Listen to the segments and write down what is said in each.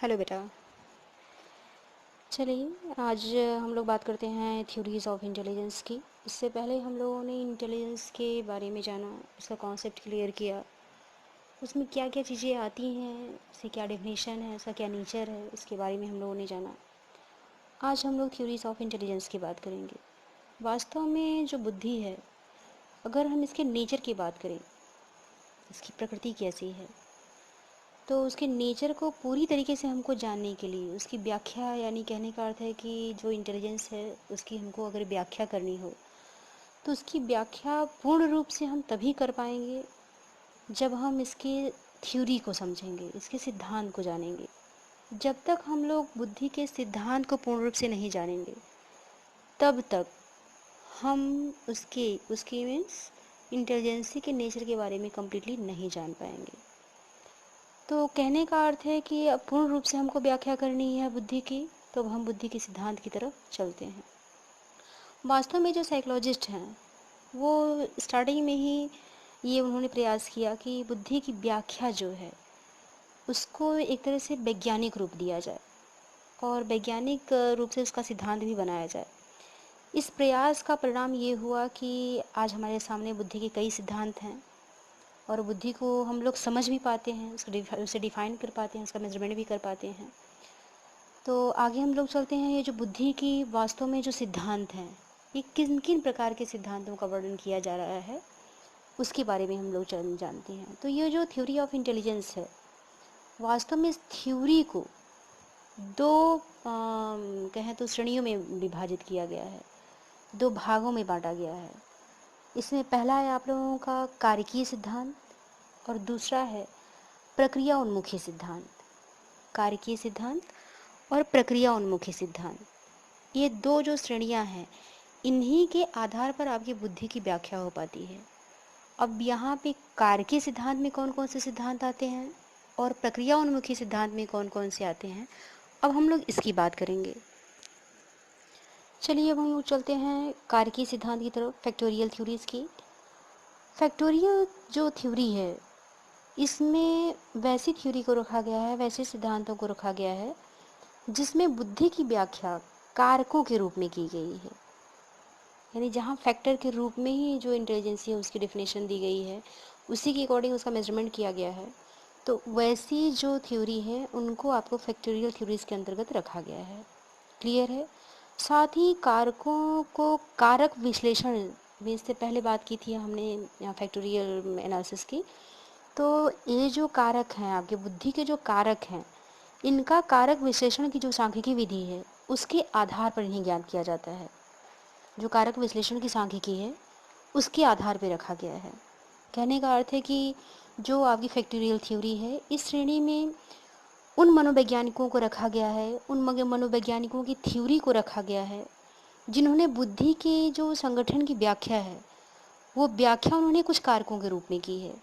Hello बेटा। चलिए आज हम लोग बात करते हैं थ्योरीज ऑफ इंटेलिजेंस की। इससे पहले हम लोगों ने इंटेलिजेंस के बारे में जाना, इसका कॉन्सेप्ट क्लियर किया, उसमें क्या क्या चीज़ें आती हैं, उसकी क्या डेफिनेशन है, उसका क्या नेचर है, इसके बारे में हम लोगों ने जाना। आज हम लोग थ्योरीज ऑफ इंटेलिजेंस की बात करेंगे। वास्तव में जो बुद्धि है, अगर हम इसके नेचर की बात करें, इसकी प्रकृति कैसी है, तो उसके नेचर को पूरी तरीके से हमको जानने के लिए उसकी व्याख्या, यानी कहने का अर्थ है कि जो इंटेलिजेंस है उसकी हमको अगर व्याख्या करनी हो तो उसकी व्याख्या पूर्ण रूप से हम तभी कर पाएंगे जब हम इसके थ्योरी को समझेंगे, इसके सिद्धांत को जानेंगे। जब तक हम लोग बुद्धि के सिद्धांत को पूर्ण रूप से नहीं जानेंगे तब तक हम उसके मीन्स इंटेलिजेंसी के नेचर के बारे में कम्प्लीटली नहीं जान पाएंगे। तो कहने का अर्थ है कि अब पूर्ण रूप से हमको व्याख्या करनी है बुद्धि की, तो अब हम बुद्धि के सिद्धांत की तरफ चलते हैं। वास्तव में जो साइकोलॉजिस्ट हैं वो स्टार्टिंग में ही ये उन्होंने प्रयास किया कि बुद्धि की व्याख्या जो है उसको एक तरह से वैज्ञानिक रूप दिया जाए और वैज्ञानिक रूप से उसका सिद्धांत भी बनाया जाए। इस प्रयास का परिणाम ये हुआ कि आज हमारे सामने बुद्धि के कई सिद्धांत हैं और बुद्धि को हम लोग समझ भी पाते हैं, उसे डिफाइन कर पाते हैं, उसका मेजरमेंट भी कर पाते हैं। तो आगे हम लोग चलते हैं, ये जो बुद्धि की वास्तव में जो सिद्धांत हैं, ये किन किन प्रकार के सिद्धांतों का वर्णन किया जा रहा है उसके बारे में हम लोग जानते हैं। तो ये जो थ्योरी ऑफ इंटेलिजेंस है, वास्तव में इस थ्योरी को दो कहें तो श्रेणियों में विभाजित किया गया है, दो भागों में बांटा गया है। इसमें पहला है आप लोगों का कारकीय सिद्धांत और दूसरा है प्रक्रिया उन्मुखी सिद्धांत। कारकीय सिद्धांत और प्रक्रिया उन्मुखी सिद्धांत, ये दो जो श्रेणियां हैं, इन्हीं के आधार पर आपकी बुद्धि की व्याख्या हो पाती है। अब यहाँ पे कारकीय सिद्धांत में कौन कौन से सिद्धांत आते हैं और प्रक्रिया उन्मुखी सिद्धांत में कौन कौन से आते हैं, अब हम लोग इसकी बात करेंगे। चलिए अब हम लोग चलते हैं कारकीय सिद्धांत की तरफ, फैक्टोरियल थ्योरीज की। फैक्टोरियल जो थ्योरी है, इसमें वैसी थ्योरी को रखा गया है, वैसे सिद्धांतों को रखा गया है जिसमें बुद्धि की व्याख्या कारकों के रूप में की गई है। यानी जहाँ फैक्टर के रूप में ही जो इंटेलिजेंस है उसकी डेफिनेशन दी गई है, उसी के अकॉर्डिंग उसका मेजरमेंट किया गया है। तो वैसी जो थ्योरी है उनको आपको फैक्टोरियल थ्योरीज के अंतर्गत रखा गया है। क्लियर है। साथ ही कारकों को कारक विश्लेषण में, इससे पहले बात की थी हमने फैक्टोरियल एनालिसिस की। तो ये जो कारक हैं, आपके बुद्धि के जो कारक हैं, इनका कारक विश्लेषण की जो सांख्यिकी विधि है उसके आधार पर इन्हें ज्ञात किया जाता है। जो कारक विश्लेषण की सांख्यिकी है उसके आधार पर रखा गया है। कहने का अर्थ है कि जो आपकी फैक्टोरियल थ्योरी है, इस श्रेणी में उन मनोवैज्ञानिकों को रखा गया है, उन मनोवैज्ञानिकों की थ्योरी को रखा गया है जिन्होंने बुद्धि के जो संगठन की व्याख्या है वो व्याख्या उन्होंने कुछ कारकों के रूप में की है।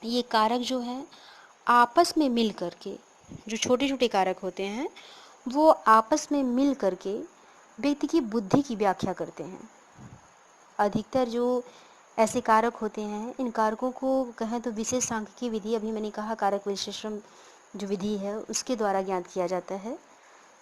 ये कारक जो हैं आपस में मिल करके, जो छोटे छोटे कारक होते हैं वो आपस में मिल करके व्यक्ति की बुद्धि की व्याख्या करते हैं। अधिकतर जो ऐसे कारक होते हैं, इन कारकों को कहें तो विशेष सांख्यिकी विधि, अभी मैंने कहा कारक विश्लेषण जो विधि है उसके द्वारा ज्ञात किया जाता है।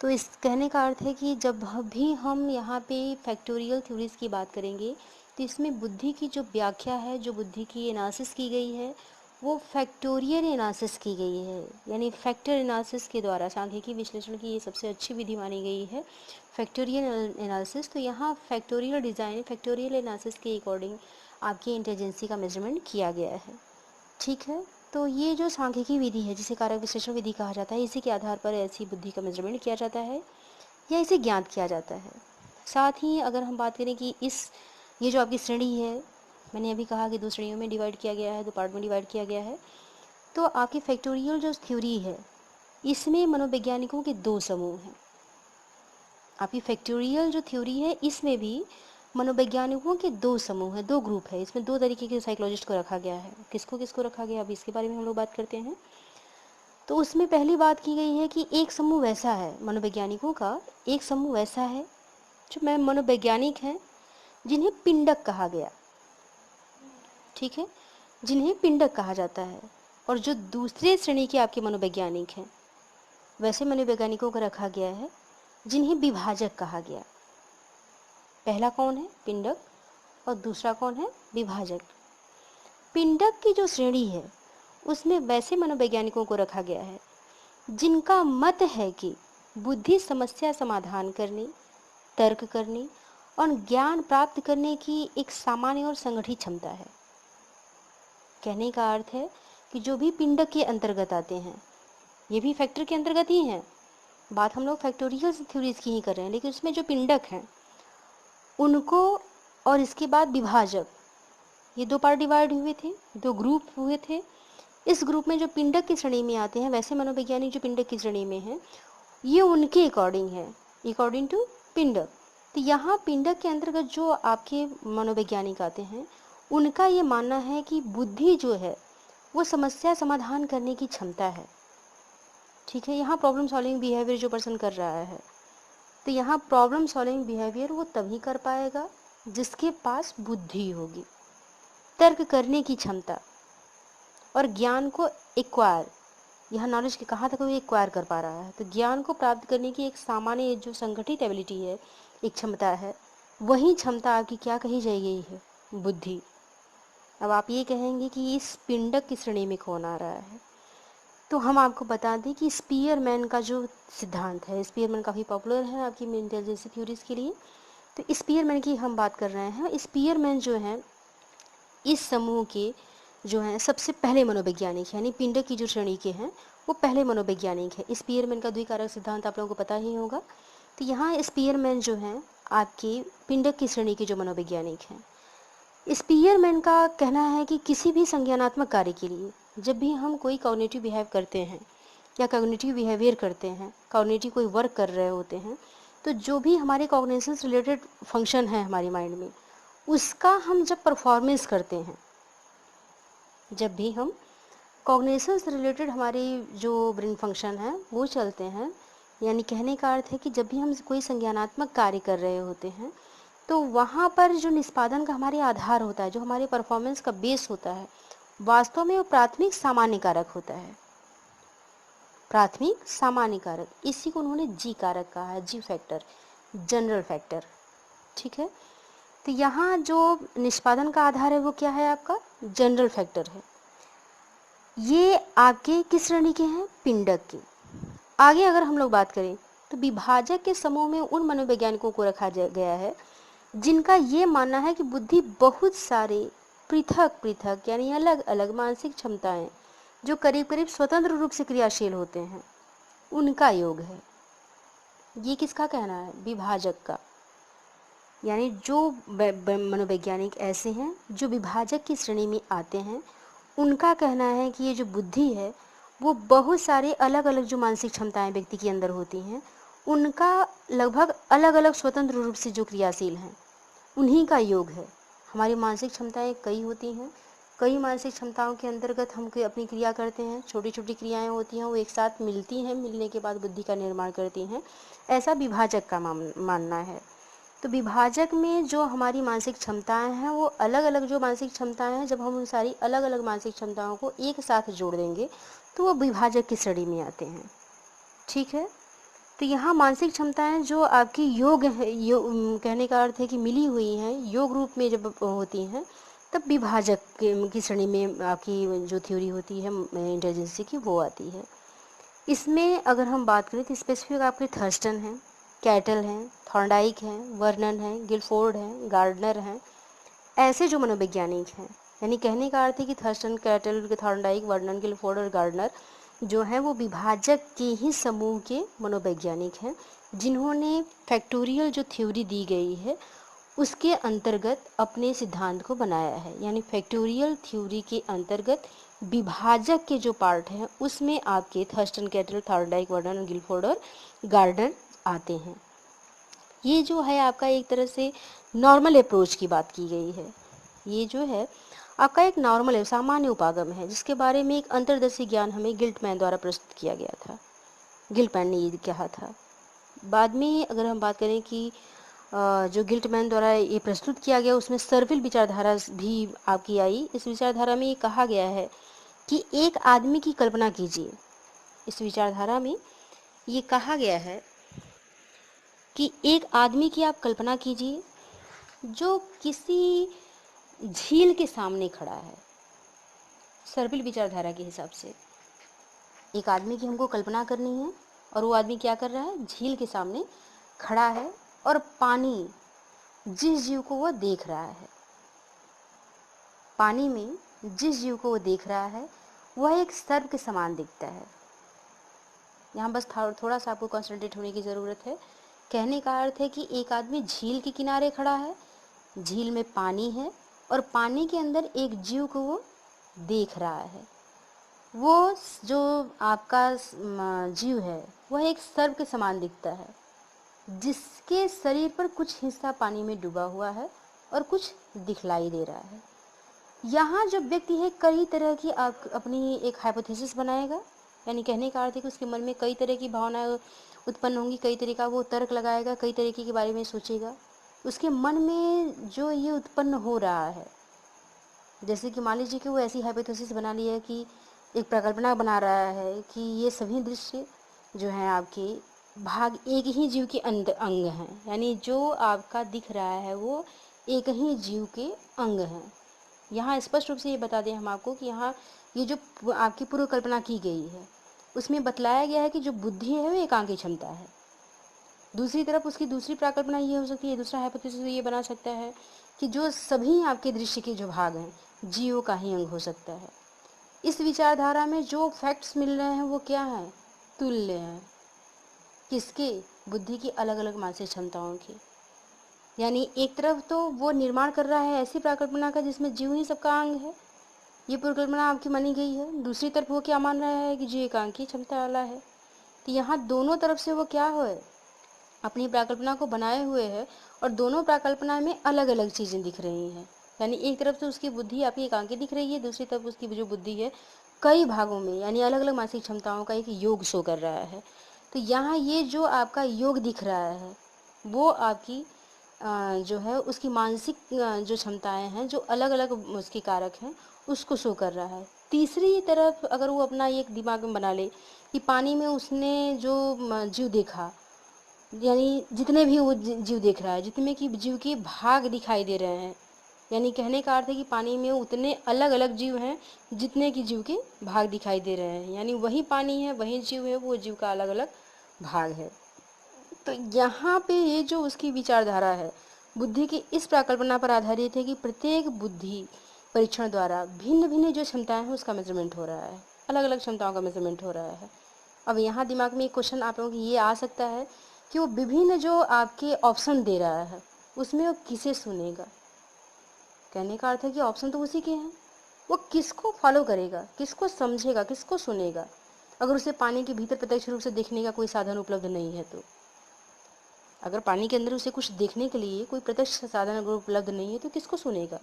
तो इस कहने का अर्थ है कि जब भी हम यहाँ पे फैक्टोरियल थ्योरीज की बात करेंगे तो इसमें बुद्धि की जो व्याख्या है, जो बुद्धि की एनालिसिस की गई है, वो फैक्टोरियल एनालिसिस की गई है। यानी फैक्टर एनालिसिस के द्वारा सांख्यिकी विश्लेषण की ये सबसे अच्छी विधि मानी गई है, फैक्टोरियल एनालिसिस। तो यहाँ फैक्टोरियल डिज़ाइन, फैक्टोरियल एनालिसिस के अकॉर्डिंग आपकी इंटेलिजेंसी का मेजरमेंट किया गया है। ठीक है। तो ये जो सांख्यिकी विधि है जिसे कारक विश्लेषण विधि कहा जाता है, इसी के आधार पर ऐसी बुद्धि का मेजरमेंट किया जाता है या इसे ज्ञात किया जाता है। साथ ही अगर हम बात करें कि ये जो आपकी श्रेणी है, मैंने अभी कहा कि दो श्रेणियों में डिवाइड किया गया है, दो पार्ट में डिवाइड किया गया है। तो आपकी फैक्टोरियल जो थ्योरी है इसमें मनोवैज्ञानिकों के दो समूह हैं। आपकी फैक्टोरियल जो थ्योरी है इसमें भी मनोवैज्ञानिकों के दो समूह हैं, दो ग्रुप है। इसमें दो तरीके के साइकोलॉजिस्ट को रखा गया है। किसको किसको रखा गया, अभी इसके बारे में हम लोग बात करते हैं। तो उसमें पहली बात की गई है कि एक समूह वैसा है मनोवैज्ञानिकों का, एक समूह वैसा है जो मनोवैज्ञानिक हैं जिन्हें पिंडक कहा गया। ठीक है, जिन्हें पिंडक कहा जाता है। और जो दूसरे श्रेणी के आपके मनोवैज्ञानिक हैं वैसे मनोवैज्ञानिकों को रखा गया है जिन्हें विभाजक कहा गया। पहला कौन है? पिंडक, और दूसरा कौन है? विभाजक। पिंडक की जो श्रेणी है उसमें वैसे मनोवैज्ञानिकों को रखा गया है जिनका मत है कि बुद्धि समस्या समाधान करने, तर्क करने और ज्ञान प्राप्त करने की एक सामान्य और संगठित क्षमता है। कहने का अर्थ है कि जो भी पिंडक के अंतर्गत आते हैं, ये भी फैक्टर के अंतर्गत ही हैं। बात हम लोग फैक्टोरियल थ्योरीज की ही कर रहे हैं, लेकिन उसमें जो पिंडक हैं उनको, और इसके बाद विभाजक, ये दो पार्ट डिवाइड हुए थे, दो ग्रुप हुए थे। इस ग्रुप में जो पिंडक की श्रेणी में आते हैं, वैसे मनोवैज्ञानिक जो पिंडक की श्रेणी में हैं, ये उनके अकॉर्डिंग है, अकॉर्डिंग टू पिंडक। तो यहाँ पिंडक के अंतर्गत जो आपके मनोवैज्ञानिक आते हैं, उनका ये मानना है कि बुद्धि जो है वो समस्या समाधान करने की क्षमता है। ठीक है, यहाँ प्रॉब्लम सॉल्विंग बिहेवियर जो पर्सन कर रहा है, तो यहाँ प्रॉब्लम सॉल्विंग बिहेवियर वो तभी कर पाएगा जिसके पास बुद्धि होगी, तर्क करने की क्षमता और ज्ञान को एक्वायर, यहाँ नॉलेज के कहाँ तक वो एक्वायर कर पा रहा है। तो ज्ञान को प्राप्त करने की एक सामान्य जो संगठित एबिलिटी है, एक क्षमता है, वही क्षमता आपकी क्या कही जाएगी है? बुद्धि। अब आप ये कहेंगे कि इस पिंडक की श्रेणी में कौन आ रहा है, तो हम आपको बता दें कि स्पीयरमैन का जो सिद्धांत है, स्पीयरमैन काफ़ी पॉपुलर है आपकी इंटेलिजेंस थ्योरीज के लिए, तो स्पीयरमैन की हम बात कर रहे हैं। स्पीयरमैन जो है इस समूह के जो हैं सबसे पहले मनोवैज्ञानिक, यानी पिंडक की जो श्रेणी के हैं वो पहले मनोवैज्ञानिक है। स्पीयरमैन का द्विकारक सिद्धांत आप लोगों को पता ही होगा। तो यहाँ स्पीयरमैन जो हैं आपके पिंडक की श्रेणी के जो मनोवैज्ञानिक हैं, स्पीयरमैन का कहना है कि किसी भी संज्ञानात्मक कार्य के लिए जब भी हम कोई कॉग्निटिव बिहेव करते हैं या कॉग्निटिव बिहेवियर करते हैं, कॉग्निटिव कोई वर्क कर रहे होते हैं, तो जो भी हमारे कॉग्निशन से रिलेटेड फंक्शन है हमारी माइंड में, उसका हम जब परफॉर्मेंस करते हैं, जब भी हम कॉग्निशन से रिलेटेड हमारे जो ब्रेन फंक्शन है वो चलते हैं, यानी कहने का अर्थ है कि जब भी हम कोई संज्ञानात्मक कार्य कर रहे होते हैं, तो वहाँ पर जो निष्पादन का हमारे आधार होता है, जो हमारे परफॉर्मेंस का बेस होता है, वास्तव में वो प्राथमिक सामान्य कारक होता है। प्राथमिक सामान्य कारक, इसी को उन्होंने जी कारक कहा है, जी फैक्टर, जनरल फैक्टर। ठीक है, तो यहाँ जो निष्पादन का आधार है वो क्या है? आपका जनरल फैक्टर है। ये आपके किस श्रेणी के हैं? पिंडक के। आगे अगर हम लोग बात करें तो विभाजक के समूह में उन मनोवैज्ञानिकों को रखा गया है जिनका ये मानना है कि बुद्धि बहुत सारे पृथक पृथक यानी अलग अलग मानसिक क्षमताएं जो करीब करीब स्वतंत्र रूप से क्रियाशील होते हैं, उनका योग है। ये किसका कहना है? विभाजक का। यानी जो मनोवैज्ञानिक ऐसे हैं जो विभाजक की श्रेणी में आते हैं, उनका कहना है कि ये जो बुद्धि है वो बहुत सारे अलग अलग जो मानसिक क्षमताएं व्यक्ति के अंदर होती हैं, उनका लगभग अलग अलग स्वतंत्र रूप से जो क्रियाशील हैं, उन्हीं का योग है। हमारी मानसिक क्षमताएं कई होती हैं, कई मानसिक क्षमताओं के अंतर्गत हम अपनी क्रिया करते हैं, छोटी छोटी क्रियाएं होती हैं, वो एक साथ मिलती हैं, मिलने के बाद बुद्धि का निर्माण करती हैं, ऐसा विभाजक का मानना है। तो विभाजक में जो हमारी मानसिक क्षमताएं हैं, वो अलग अलग जो मानसिक क्षमताएं हैं, जब हम उन सारी अलग अलग मानसिक क्षमताओं को एक साथ जोड़ देंगे तो वो विभाजक की श्रेणी में आते हैं। ठीक है, तो यहाँ मानसिक क्षमताएं जो आपकी योग है, कहने का अर्थ है कि मिली हुई हैं, योग रूप में जब होती हैं, तब विभाजक की श्रेणी में आपकी जो थ्योरी होती है इंटेलिजेंस की, वो आती है। इसमें अगर हम बात करें तो स्पेसिफिक आपके थर्स्टन हैं, कैटल हैं, थॉर्नडाइक हैं, वर्नन हैं, गिलफोर्ड हैं, गार्डनर हैं, ऐसे जो मनोवैज्ञानिक हैं। यानी कहने का अर्थ है कि Thurstone, Cattell, Thorndike, Vernon, Guilford और गार्डनर जो हैं वो विभाजक के ही समूह के मनोवैज्ञानिक हैं, जिन्होंने फैक्टोरियल जो थ्योरी दी गई है उसके अंतर्गत अपने सिद्धांत को बनाया है। यानी फैक्टोरियल थ्योरी के अंतर्गत विभाजक के जो पार्ट हैं उसमें आपके Thurstone, Cattell, Thorndike, Vernon, Guilford और गार्डनर आते हैं। ये जो है आपका एक तरह से नॉर्मल अप्रोच की बात की गई है। ये जो है आपका एक नॉर्मल है, सामान्य उपागम है, जिसके बारे में एक अंतर्दर्शी ज्ञान हमें गिल्टमैन द्वारा प्रस्तुत किया गया था। गिल्टमैन ने ये कहा था। बाद में अगर हम बात करें कि जो गिल्टमैन द्वारा ये प्रस्तुत किया गया, उसमें सर्विल विचारधारा भी आपकी आई। इस विचारधारा में ये कहा गया है कि एक आदमी की कल्पना कीजिए। इस विचारधारा में ये कहा गया है कि एक आदमी की आप कल्पना कीजिए जो किसी झील के सामने खड़ा है। सर्पिल विचारधारा के हिसाब से एक आदमी की हमको कल्पना करनी है और वो आदमी क्या कर रहा है, झील के सामने खड़ा है और पानी जिस जीव को वह देख रहा है, पानी में जिस जीव को वो देख रहा है वह एक सर्प के समान दिखता है। यहाँ बस थोड़ा सा आपको कंसंट्रेट होने की ज़रूरत है। कहने का अर्थ है कि एक आदमी झील के किनारे खड़ा है, झील में पानी है और पानी के अंदर एक जीव को वो देख रहा है। वो जो आपका जीव है वह एक सर्प के समान दिखता है, जिसके शरीर पर कुछ हिस्सा पानी में डूबा हुआ है और कुछ दिखलाई दे रहा है। यहाँ जो व्यक्ति है कई तरह की आप अपनी एक हाइपोथेसिस बनाएगा, यानी कहने का अर्थ है कि उसके मन में कई तरह की भावनाएं उत्पन्न होंगी, कई तरह का वो तर्क लगाएगा, कई तरीके के बारे में सोचेगा। उसके मन में जो ये उत्पन्न हो रहा है, जैसे कि मान लीजिए कि वो ऐसी हाइपोथेसिस बना लिया है कि एक प्रकल्पना बना रहा है कि ये सभी दृश्य जो हैं आपके भाग एक ही जीव के अंग हैं, यानी जो आपका दिख रहा है वो एक ही जीव के अंग हैं। यहाँ स्पष्ट रूप से ये बता दें हम आपको कि यहाँ ये जो आपकी पूर्व कल्पना की गई है उसमें बतलाया गया है कि जो बुद्धि है वो एकांकी क्षमता है। दूसरी तरफ उसकी दूसरी प्रकल्पना ये हो सकती है, दूसरा हाइपोथेसिस ये बना सकता है कि जो सभी आपके दृश्य के जो भाग हैं जीवों का ही अंग हो सकता है। इस विचारधारा में जो फैक्ट्स मिल रहे हैं वो क्या है, तुल्य हैं। किसके, बुद्धि की अलग अलग मानसिक क्षमताओं की। यानी एक तरफ तो वो निर्माण कर रहा है ऐसी प्रकल्पना का जिसमें जीव ही सबका अंग है, ये परिकल्पना आपकी मानी गई है। दूसरी तरफ वो क्या मान रहा है कि जीव एकांकी क्षमता वाला है। तो यहाँ दोनों तरफ से वो क्या है, अपनी प्रकल्पना को बनाए हुए है और दोनों प्रकल्पना में अलग अलग चीज़ें दिख रही हैं। यानी एक तरफ से उसकी बुद्धि आपकी एकांकी दिख रही है, दूसरी तरफ उसकी जो बुद्धि है कई भागों में यानी अलग अलग मानसिक क्षमताओं का एक योग शो कर रहा है। तो यहाँ ये जो आपका योग दिख रहा है वो आपकी जो है उसकी मानसिक जो क्षमताएं हैं जो अलग अलग उसके कारक हैं उसको शो कर रहा है। तीसरी तरफ अगर वो अपना एक दिमाग में बना ले कि पानी में उसने जो जीव देखा, यानी जितने भी वो जीव देख रहा है, जितने की जीव के भाग दिखाई दे रहे हैं, यानी कहने का अर्थ है कि पानी में उतने अलग अलग जीव हैं जितने की जीव के भाग दिखाई दे रहे हैं। यानी वही पानी है, वही जीव है, वो जीव का अलग अलग भाग है। तो यहाँ पे ये जो उसकी विचारधारा है बुद्धि की इस प्रकल्पना पर आधारित है कि प्रत्येक बुद्धि परीक्षण द्वारा भिन्न भिन्न जो क्षमताएं हैं उसका मेजरमेंट हो रहा है, अलग अलग क्षमताओं का मेजरमेंट हो रहा है। अब यहाँ दिमाग में एक क्वेश्चन आप लोगों की ये आ सकता है कि वो विभिन्न जो आपके ऑप्शन दे रहा है उसमें वो किसे सुनेगा। कहने का अर्थ है कि ऑप्शन तो उसी के हैं, वो किसको फॉलो करेगा, किसको समझेगा, किसको सुनेगा। अगर उसे पानी के भीतर प्रत्यक्ष रूप से देखने का कोई साधन उपलब्ध नहीं है, तो अगर पानी के अंदर उसे कुछ देखने के लिए कोई प्रत्यक्ष साधन अगर उपलब्ध नहीं है तो किसको सुनेगा।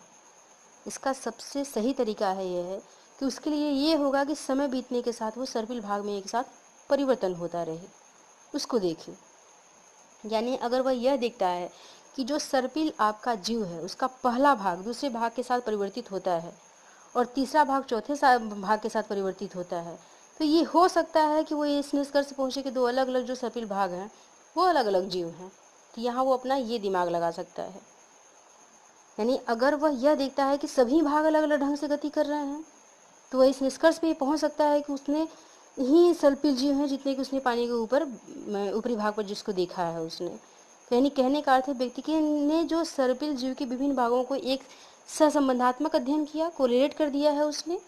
इसका सबसे सही तरीका है यह है कि उसके लिए ये होगा कि समय बीतने के साथ वो सर्पिल भाग में एक साथ परिवर्तन होता रहे, उसको देखे। यानी अगर वह यह देखता है कि जो सर्पिल आपका जीव है उसका पहला भाग दूसरे भाग के साथ परिवर्तित होता है और तीसरा भाग चौथे भाग के साथ परिवर्तित होता है, तो ये हो सकता है कि वो इस निष्कर्ष पहुँचे कि दो अलग अलग जो सर्पिल भाग हैं वो अलग अलग जीव हैं। तो यहाँ वो अपना ये दिमाग लगा सकता है। यानी अगर वह यह देखता है कि सभी भाग अलग अलग ढंग से गति कर रहे हैं तो वह इस निष्कर्ष पे पहुंच सकता है कि उसने ही सर्पिल जीव हैं जितने कि उसने पानी के ऊपर ऊपरी भाग पर जिसको देखा है उसने। तो यानी कहने का अर्थ है व्यक्ति के ने जो सर्पिल जीव के विभिन्न भागों को एक सहसंबंधात्मक अध्ययन किया, कोरिलेट कर दिया है उसने।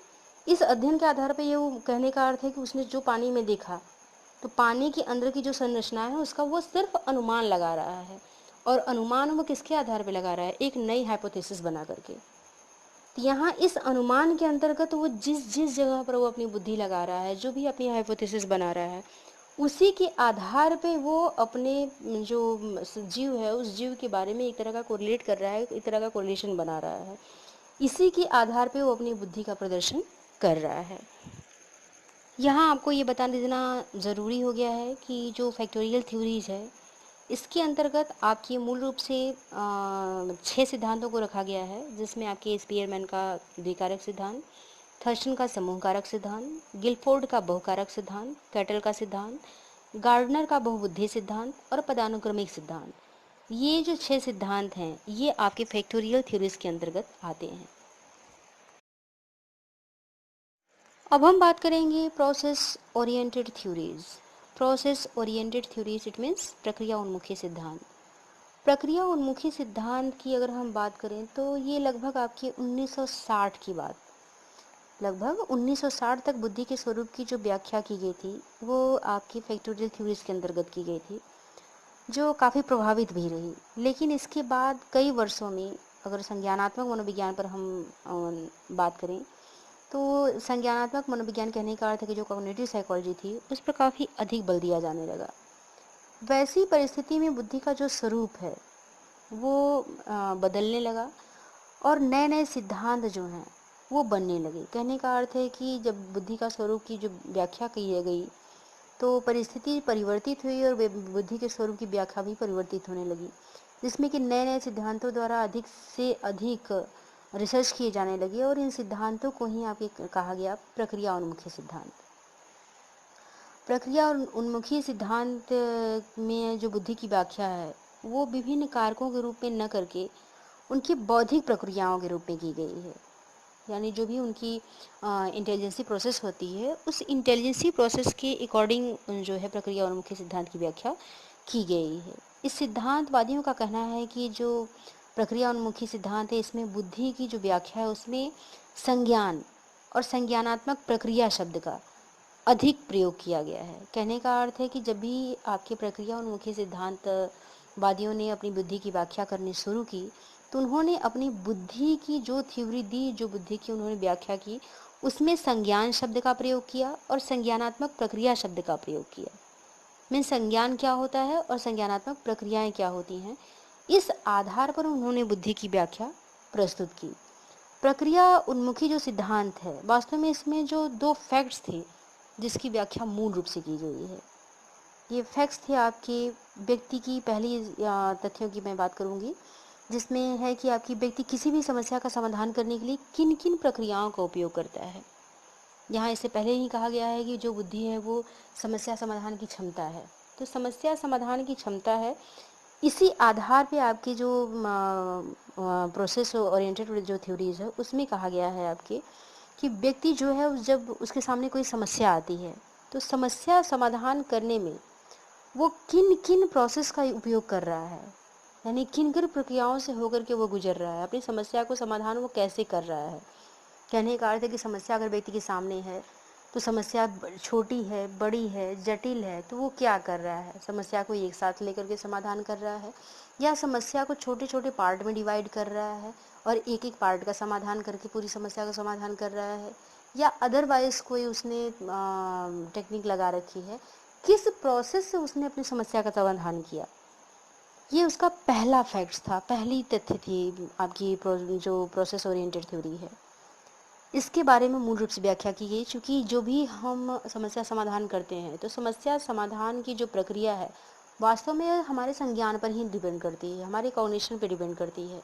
इस अध्ययन के आधार पर ये कहने का अर्थ है कि उसने जो पानी में देखा तो पानी के अंदर की जो संरचना है उसका वो सिर्फ अनुमान लगा रहा है, और अनुमान वो किसके आधार पर लगा रहा है, एक नई हाइपोथेसिस बना करके। तो यहाँ इस अनुमान के अंतर्गत वो जिस जिस जगह पर वो अपनी बुद्धि लगा रहा है, जो भी अपनी हाइपोथेसिस बना रहा है, उसी के आधार पे वो अपने जो जीव है उस जीव के बारे में एक तरह का कोरिलेट कर रहा है, एक तरह का कोरिलेशन बना रहा है। इसी के आधार पे वो अपनी बुद्धि का प्रदर्शन कर रहा है। यहाँ आपको ये बता देना ज़रूरी हो गया है कि जो फैक्टोरियल थ्योरीज है इसके अंतर्गत आपकी मूल रूप से 6 सिद्धांतों को रखा गया है, जिसमें आपके स्पीयरमैन का द्विकारक सिद्धांत, थर्स्टन का समूह कारक सिद्धांत, गिलफोर्ड का बहुकारक सिद्धांत, कैटल का सिद्धांत, गार्डनर का बहुबुद्धि सिद्धांत और पदानुक्रमिक सिद्धांत। ये जो 6 सिद्धांत हैं ये आपके फैक्टोरियल थ्योरीज के अंतर्गत आते हैं। अब हम बात करेंगे process oriented theories. Process oriented theories it means प्रक्रिया उन्मुखी सिद्धांत। प्रक्रिया उन्मुखी सिद्धांत की अगर हम बात करें तो ये लगभग आपकी 1960 की बात, लगभग 1960 तक बुद्धि के स्वरूप की जो व्याख्या की गई थी वो आपकी फैक्टोरियल थ्योरीज के अंतर्गत की गई थी, जो काफ़ी प्रभावित भी रही। लेकिन इसके बाद कई वर्षों में अगर संज्ञानात्मक मनोविज्ञान पर हम बात करें तो संज्ञानात्मक मनोविज्ञान कहने का अर्थ है कि जो कॉग्निटिव साइकोलॉजी थी उस पर काफ़ी अधिक बल दिया जाने लगा। वैसी परिस्थिति में बुद्धि का जो स्वरूप है वो बदलने लगा और नए नए सिद्धांत जो हैं वो बनने लगे। कहने का अर्थ है कि जब बुद्धि का स्वरूप की जो व्याख्या की गई तो परिस्थिति परिवर्तित हुई और बुद्धि के स्वरूप की व्याख्या भी परिवर्तित होने लगी, जिसमें कि नए नए सिद्धांतों द्वारा अधिक से अधिक रिसर्च किए जाने लगे और इन सिद्धांतों को ही आपके कहा गया प्रक्रिया उन्मुखी सिद्धांत। प्रक्रिया उन्मुखी सिद्धांत में जो बुद्धि की व्याख्या है वो विभिन्न कारकों के रूप में न करके उनकी बौद्धिक प्रक्रियाओं के रूप में की गई है। यानी जो भी उनकी इंटेलिजेंसी प्रोसेस होती है उस इंटेलिजेंसी प्रोसेस के अकॉर्डिंग जो है प्रक्रिया उन्मुखी सिद्धांत की व्याख्या की गई है। इस सिद्धांतवादियों का कहना है कि जो प्रक्रिया उन्मुखी सिद्धांत है इसमें बुद्धि की जो व्याख्या है उसमें संज्ञान और संज्ञानात्मक प्रक्रिया शब्द का अधिक प्रयोग किया गया है। कहने का अर्थ है कि जब भी आपके प्रक्रिया उन्मुखी सिद्धांत वादियों ने अपनी बुद्धि की व्याख्या करनी शुरू की तो उन्होंने अपनी बुद्धि की जो थ्योरी दी, जो बुद्धि की उन्होंने व्याख्या की, उसमें संज्ञान शब्द का प्रयोग किया और संज्ञानात्मक प्रक्रिया शब्द का प्रयोग किया। मीन संज्ञान क्या होता है और संज्ञानात्मक प्रक्रियाएं क्या होती हैं, इस आधार पर उन्होंने बुद्धि की व्याख्या प्रस्तुत की। प्रक्रिया उन्मुखी जो सिद्धांत है वास्तव में इसमें जो 2 फैक्ट्स थे जिसकी व्याख्या मूल रूप से की गई है। ये फैक्ट्स थे आपके व्यक्ति की पहली तथ्यों की मैं बात करूंगी, जिसमें है कि आपकी व्यक्ति किसी भी समस्या का समाधान करने के लिए किन किन प्रक्रियाओं का उपयोग करता है। यहाँ इससे पहले ही कहा गया है कि जो बुद्धि है वो समस्या समाधान की क्षमता है, तो समस्या समाधान की क्षमता है। इसी आधार पे आपकी जो प्रोसेस ओरिएंटेड जो थ्योरीज है उसमें कहा गया है आपके कि व्यक्ति जो है जब उसके सामने कोई समस्या आती है तो समस्या समाधान करने में वो किन किन प्रोसेस का उपयोग कर रहा है, यानी किन किन प्रक्रियाओं से होकर के वो गुजर रहा है, अपनी समस्या को समाधान वो कैसे कर रहा है। कहने का अर्थ है कि समस्या अगर व्यक्ति के सामने है तो समस्या छोटी है, बड़ी है, जटिल है, तो वो क्या कर रहा है, समस्या को एक साथ लेकर के समाधान कर रहा है या समस्या को छोटे छोटे पार्ट में डिवाइड कर रहा है और एक एक पार्ट का समाधान करके पूरी समस्या का समाधान कर रहा है, या अदरवाइज कोई उसने टेक्निक लगा रखी है, किस प्रोसेस से उसने अपनी समस्या का समाधान किया। ये उसका पहला फैक्ट्स था, पहली तथ्य थी आपकी जो प्रोसेस ओरिएंटेड थ्योरी है। इसके बारे में मूल रूप से व्याख्या की गई, चूँकि जो भी हम समस्या समाधान करते हैं तो समस्या समाधान की जो प्रक्रिया है वास्तव में हमारे संज्ञान पर ही डिपेंड करती है, हमारे कॉग्निशन पर डिपेंड करती है।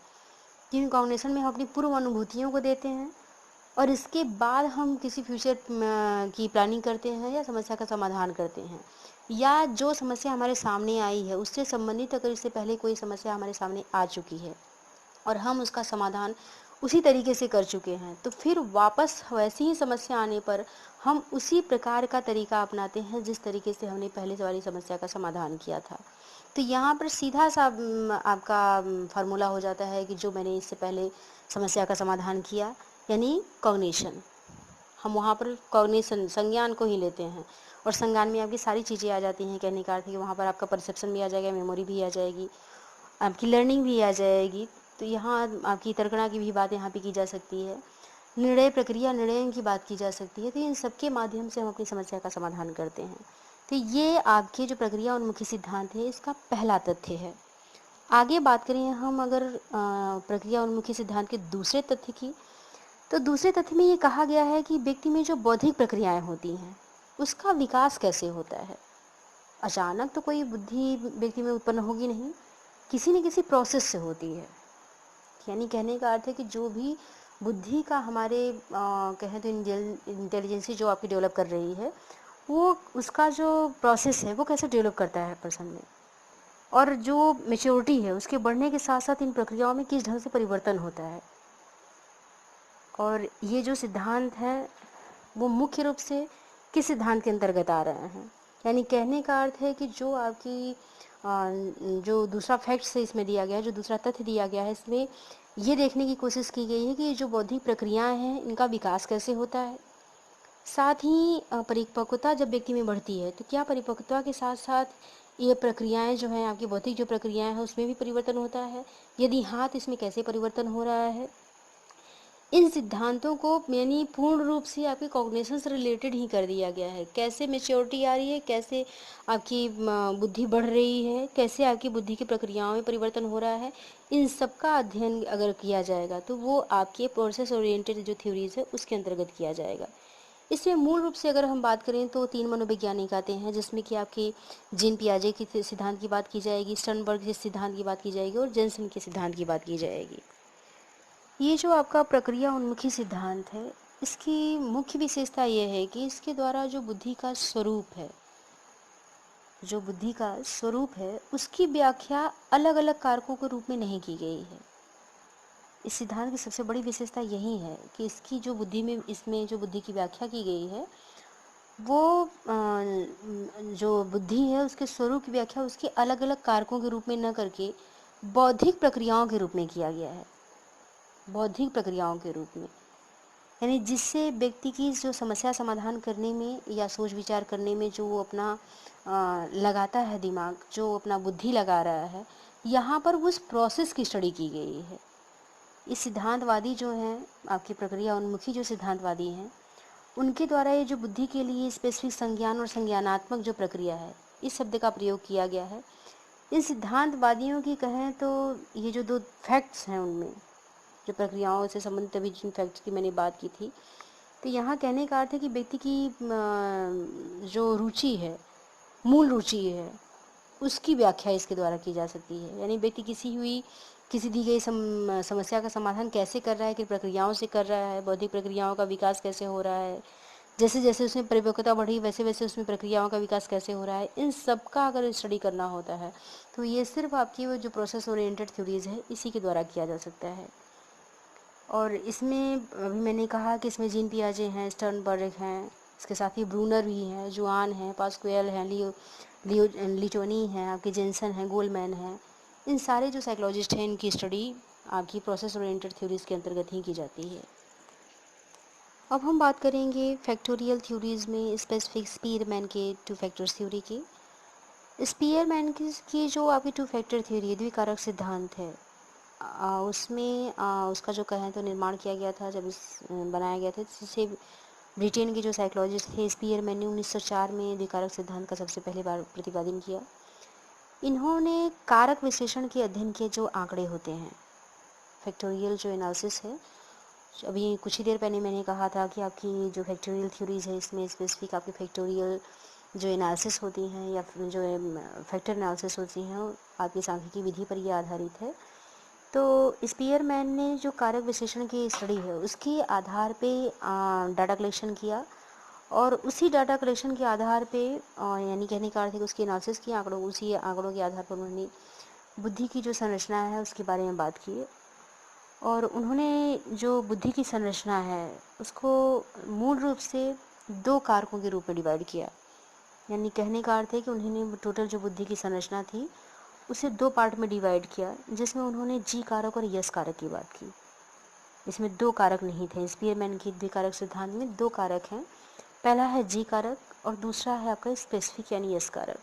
क्योंकि कॉग्निशन में हम अपनी पूर्व अनुभूतियों को देते हैं और इसके बाद हम किसी फ्यूचर की प्लानिंग करते हैं या समस्या का समाधान करते हैं, या जो समस्या हमारे सामने आई है उससे संबंधित अगर इससे पहले कोई समस्या हमारे सामने आ चुकी है और हम उसका समाधान उसी तरीके से कर चुके हैं तो फिर वापस वैसी ही समस्या आने पर हम उसी प्रकार का तरीका अपनाते हैं जिस तरीके से हमने पहले वाली समस्या का समाधान किया था। तो यहाँ पर सीधा सा आपका फार्मूला हो जाता है कि जो मैंने इससे पहले समस्या का समाधान किया यानी कॉग्निशन, हम वहाँ पर कॉग्निशन संज्ञान को ही लेते हैं और संज्ञान में आपकी सारी चीज़ें आ जाती हैं। कहने का अर्थ है कि वहाँ पर आपका परसेप्शन भी आ जाएगा, मेमोरी भी आ जाएगी, आपकी लर्निंग भी आ जाएगी। तो यहाँ आपकी तर्कणा की भी बात यहाँ पे की जा सकती है, निर्णय प्रक्रिया निर्णय की बात की जा सकती है। तो इन सबके माध्यम से हम अपनी समस्या का समाधान करते हैं। तो ये आपके जो प्रक्रिया उन्मुखी सिद्धांत है इसका पहला तथ्य है। आगे बात करें हम अगर प्रक्रिया उन्मुखी सिद्धांत के दूसरे तथ्य की, तो दूसरे तथ्य में ये कहा गया है कि व्यक्ति में जो बौद्धिक प्रक्रियाएं होती हैं उसका विकास कैसे होता है। अचानक तो कोई बुद्धि व्यक्ति में उत्पन्न होगी नहीं, किसी न किसी प्रोसेस से होती है। यानी कहने का अर्थ है कि जो भी बुद्धि का हमारे कहें तो इंटेलिजेंसी जो आपकी डेवलप कर रही है वो उसका जो प्रोसेस है वो कैसे डेवलप करता है पर्सन में, और जो मेच्योरिटी है उसके बढ़ने के साथ साथ इन प्रक्रियाओं में किस ढंग से परिवर्तन होता है। और ये जो सिद्धांत है वो मुख्य रूप से किस सिद्धांत के अंतर्गत आ रहे हैं, यानी कहने का अर्थ है कि जो आपकी जो दूसरा फैक्ट्स है इसमें दिया गया है, जो दूसरा तथ्य दिया गया है, इसमें ये देखने की कोशिश की गई है कि ये जो बौद्धिक प्रक्रियाएं हैं इनका विकास कैसे होता है। साथ ही परिपक्वता जब व्यक्ति में बढ़ती है तो क्या परिपक्वता के साथ साथ ये प्रक्रियाएं जो हैं, आपकी भौतिक जो प्रक्रियाएं हैं उसमें भी परिवर्तन होता है, यदि हाँ तो इसमें कैसे परिवर्तन हो रहा है। इन सिद्धांतों को यानी पूर्ण रूप से आपके कॉग्निशन से रिलेटेड ही कर दिया गया है। कैसे मेच्योरिटी आ रही है, कैसे आपकी बुद्धि बढ़ रही है, कैसे आपकी बुद्धि की प्रक्रियाओं में परिवर्तन हो रहा है, इन सब का अध्ययन अगर किया जाएगा तो वो आपके प्रोसेस ओरिएंटेड जो थ्योरीज है उसके अंतर्गत किया जाएगा। इसमें मूल रूप से अगर हम बात करें तो 3 मनोवैज्ञानिक आते हैं, जिसमें कि आपके जीन पियाजे के सिद्धांत की बात की जाएगी, स्टर्नबर्ग के सिद्धांत की बात की जाएगी और जेनसन के सिद्धांत की बात की जाएगी। ये जो आपका प्रक्रिया उन्मुखी सिद्धांत है, इसकी मुख्य विशेषता यह है कि इसके द्वारा जो बुद्धि का स्वरूप है, जो बुद्धि का स्वरूप है उसकी व्याख्या अलग अलग कारकों के रूप में नहीं की गई है। इस सिद्धांत की सबसे बड़ी विशेषता यही है कि इसकी जो बुद्धि में, इसमें जो बुद्धि की व्याख्या की गई है वो जो बुद्धि है उसके स्वरूप की व्याख्या उसके अलग अलग कारकों के रूप में न करके बौद्धिक प्रक्रियाओं के रूप में किया गया है। बौद्धिक प्रक्रियाओं के रूप में, यानी जिससे व्यक्ति की जो समस्या समाधान करने में या सोच विचार करने में जो वो अपना लगाता है दिमाग, जो अपना बुद्धि लगा रहा है, यहाँ पर उस प्रोसेस की स्टडी की गई है। इस सिद्धांतवादी जो हैं, आपकी प्रक्रिया उन्मुखी जो सिद्धांतवादी हैं, उनके द्वारा ये जो बुद्धि के लिए स्पेसिफिक संज्ञान और संज्ञानात्मक जो प्रक्रिया है, इस शब्द का प्रयोग किया गया है। इन सिद्धांतवादियों की कहें तो ये जो 2 फैक्ट्स हैं उनमें, जो प्रक्रियाओं से संबंधित अभी जिन फैक्ट्स की मैंने बात की थी, तो यहाँ कहने का अर्थ है कि व्यक्ति की जो रुचि है, मूल रुचि है, उसकी व्याख्या इसके द्वारा की जा सकती है। यानी व्यक्ति किसी दी गई समस्या का समाधान कैसे कर रहा है, किन प्रक्रियाओं से कर रहा है, बौद्धिक प्रक्रियाओं का विकास कैसे हो रहा है, जैसे जैसे उसमें परिपक्वता बढ़ी वैसे वैसे उसमें प्रक्रियाओं का विकास कैसे हो रहा है, इन सब का अगर स्टडी करना होता है तो ये सिर्फ आपकी वो जो प्रोसेस ओरिएंटेड थ्योरीज है इसी के द्वारा किया जा सकता है। और इसमें अभी मैंने कहा कि इसमें जीन पियाजे हैं, स्टर्नबर्ग हैं, इसके साथ ही ब्रूनर भी हैं, जुआन हैं, पास्कुएल हैं, लिटोनी हैं, आपके जेनसन हैं, गोलमैन हैं। इन सारे जो साइकोलॉजिस्ट हैं इनकी स्टडी आपकी प्रोसेस ओरिएंटेड थ्योरीज के अंतर्गत ही की जाती है। अब हम बात करेंगे फैक्टोरियल थ्योरीज में स्पेसिफिक स्पीयरमैन के 2 फैक्टर्स थ्योरी की। स्पीयरमैन की जो आपकी 2 फैक्टर थ्योरी, द्विकारक सिद्धांत है, उसमें उसका जो कहें तो निर्माण किया गया था, जब बनाया गया था, जिसे ब्रिटेन के जो साइकोलॉजिस्ट थे स्पीयरमैन ने 1904 में द्विकारक सिद्धांत का सबसे पहली बार प्रतिपादन किया। इन्होंने कारक विश्लेषण के अध्ययन के जो आंकड़े होते हैं, फैक्टोरियल जो एनालिसिस है, अभी कुछ ही देर पहले मैंने कहा था कि आपकी जो फैक्टोरियल थ्योरीज है इसमें स्पेसिफिक आपकी फैक्टोरियल जो एनालिसिस होती हैं या जो फैक्टर एनालिसिस होती हैं आपकी सांख्यिकी विधि पर यह आधारित है। तो स्पीयरमैन ने जो कारक विश्लेषण की स्टडी है उसके आधार पे डाटा कलेक्शन किया, और उसी डाटा कलेक्शन के आधार पे यानी कहने का अर्थ है कि उसकी एनालिसिस की उसी आंकड़ों के आधार पर उन्होंने बुद्धि की जो संरचना है उसके बारे में बात की। और उन्होंने जो बुद्धि की संरचना है उसको मूल रूप से 2 कारकों के रूप में डिवाइड किया। यानी कहने का अर्थ है कि उन्होंने टोटल जो बुद्धि की संरचना थी उसे 2 पार्ट में डिवाइड किया, जिसमें उन्होंने जी कारक और यस कारक की बात की। इसमें 2 कारक नहीं थे, स्पीयरमैन की द्विकारक सिद्धांत में 2 कारक हैं। पहला है जी कारक और दूसरा है आपका स्पेसिफिक यानी यस कारक।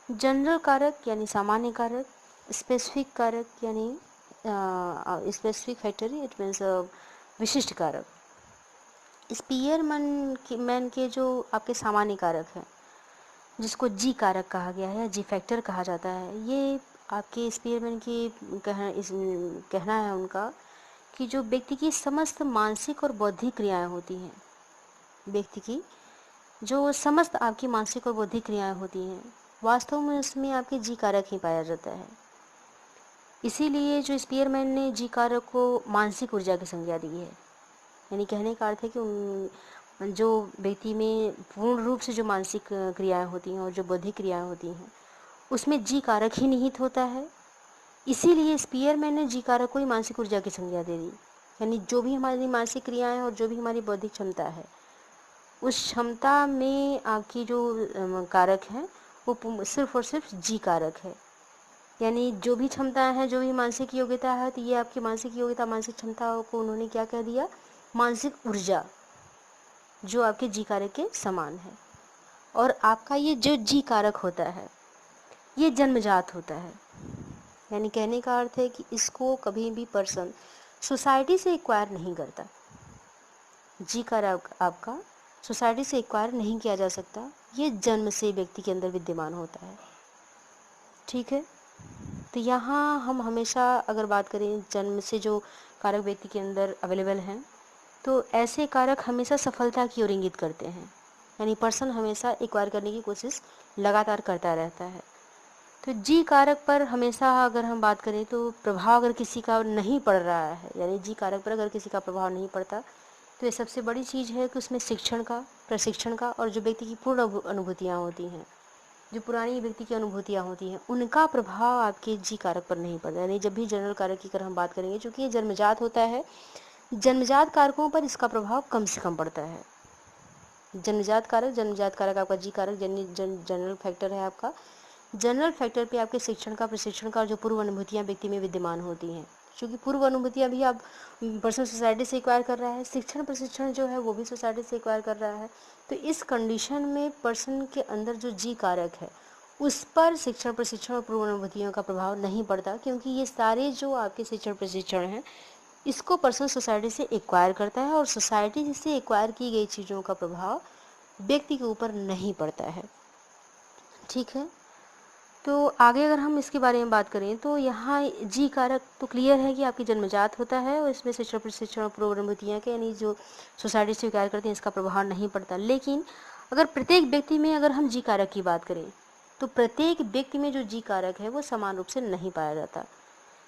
जनरल कारक यानी सामान्य कारक, स्पेसिफिक कारक यानी स्पेसिफिक फैक्टर, इट मीन्स विशिष्ट कारक। स्पीयरमैन के जो आपके सामान्य कारक हैं जिसको जी कारक कहा गया है, जी फैक्टर कहा जाता है, ये आपके स्पीयरमैन की कहना है उनका कि जो व्यक्ति की समस्त मानसिक और बौद्धिक क्रियाएं होती हैं, व्यक्ति की जो समस्त आपकी मानसिक और बौद्धिक क्रियाएं होती हैं, वास्तव में उसमें आपके जी कारक ही पाया जाता है। इसीलिए जो स्पीयरमैन ने जी कारक को मानसिक ऊर्जा की संज्ञा दी है। यानी कहने का अर्थ है कि जो व्यक्ति में पूर्ण रूप से जो मानसिक क्रियाएं होती हैं और जो बौद्धिक क्रियाएं होती हैं उसमें जी कारक ही निहित होता है। इसीलिए स्पीयरमैन ने जी कारक को ही मानसिक ऊर्जा की संज्ञा दे दी। यानी जो भी हमारी मानसिक क्रियाएं और जो भी हमारी बौद्धिक क्षमता है, उस क्षमता में आपकी जो कारक है वो सिर्फ और सिर्फ जी कारक है। यानी जो भी क्षमताएं हैं, जो भी मानसिक योग्यता है, तो ये आपकी मानसिक योग्यता, मानसिक क्षमता को उन्होंने क्या कह दिया, मानसिक ऊर्जा, जो आपके जी कारक के समान है। और आपका ये जो जी कारक होता है ये जन्मजात होता है। यानी कहने का अर्थ है कि इसको कभी भी पर्सन सोसाइटी से एक्वायर नहीं करता। जी कारक आपका सोसाइटी से एक्वायर नहीं किया जा सकता, ये जन्म से व्यक्ति के अंदर विद्यमान होता है। ठीक है, तो यहाँ हम हमेशा अगर बात करें जन्म से जो कारक व्यक्ति के अंदर अवेलेबल हैं, तो ऐसे कारक हमेशा सफलता की ओर इंगित करते हैं। यानी पर्सन हमेशा एक्वायर करने की कोशिश लगातार करता रहता है। तो जी कारक पर हमेशा अगर हम बात करें तो प्रभाव अगर किसी का नहीं पड़ रहा है, यानी जी कारक पर अगर किसी का प्रभाव नहीं पड़ता, तो ये सबसे बड़ी चीज़ है कि उसमें शिक्षण का, प्रशिक्षण का और जो व्यक्ति की पूर्ण अनुभूतियाँ होती हैं, जो पुरानी व्यक्ति की अनुभूतियाँ होती हैं, उनका प्रभाव आपके जी कारक पर नहीं पड़ता। यानी जब भी जनरल कारक की अगर हम बात करेंगे, चूँकि ये जन्मजात होता है, जन्मजात कारकों पर इसका प्रभाव कम से कम पड़ता है। जन्मजात कारक आपका जी कारक जनरल फैक्टर है आपका। जनरल फैक्टर पे आपके शिक्षण का, प्रशिक्षण का और जो पूर्व अनुभूतियाँ व्यक्ति में विद्यमान होती हैं, क्योंकि पूर्व अनुभूतियाँ भी आप पर्सनल सोसाइटी से एक्वायर कर रहा है, शिक्षण प्रशिक्षण जो है वो भी सोसाइटी से एक्वायर कर रहा है। तो इस कंडीशन में पर्सन के अंदर जो जी कारक है उस पर शिक्षण प्रशिक्षण और पूर्व अनुभूतियों का प्रभाव नहीं पड़ता, क्योंकि ये सारे जो आपके शिक्षण प्रशिक्षण हैं इसको पर्सन सोसाइटी से एक्वायर करता है और सोसाइटी से एक्वायर की गई चीज़ों का प्रभाव व्यक्ति के ऊपर नहीं पड़ता है। ठीक है, तो आगे अगर हम इसके बारे में बात करें तो यहाँ जी कारक तो क्लियर है कि आपकी जन्मजात होता है और इसमें शिक्षण प्रशिक्षण और पूर्व अनुभूतियाँ के यानी जो सोसाइटी से एक्वायर करते हैं इसका प्रभाव नहीं पड़ता। लेकिन अगर प्रत्येक व्यक्ति में अगर हम जी कारक की बात करें तो प्रत्येक व्यक्ति में जो जी कारक है वो समान रूप से नहीं पाया जाता।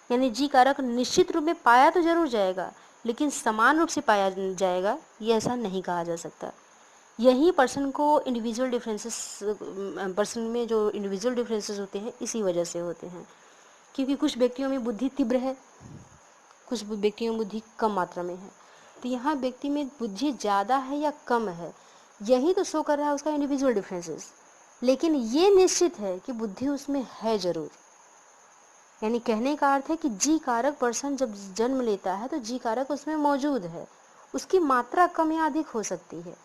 यानी जी कारक निश्चित रूप में पाया तो जरूर जाएगा, लेकिन समान रूप से पाया जाएगा ये ऐसा नहीं कहा जा सकता। यही पर्सन को इंडिविजुअल डिफरेंसेस, पर्सन में जो इंडिविजुअल डिफरेंसेस होते हैं इसी वजह से होते हैं, क्योंकि कुछ व्यक्तियों में बुद्धि तीव्र है, कुछ व्यक्तियों में बुद्धि कम मात्रा में है। तो यहाँ व्यक्ति में बुद्धि ज़्यादा है या कम है यही तो शो कर रहा है उसका इंडिविजुअल डिफरेंसेस, लेकिन ये निश्चित है कि बुद्धि उसमें है ज़रूर। यानी कहने का अर्थ है कि जी कारक पर्सन जब जन्म लेता है तो जी कारक उसमें मौजूद है, उसकी मात्रा कम या अधिक हो सकती है।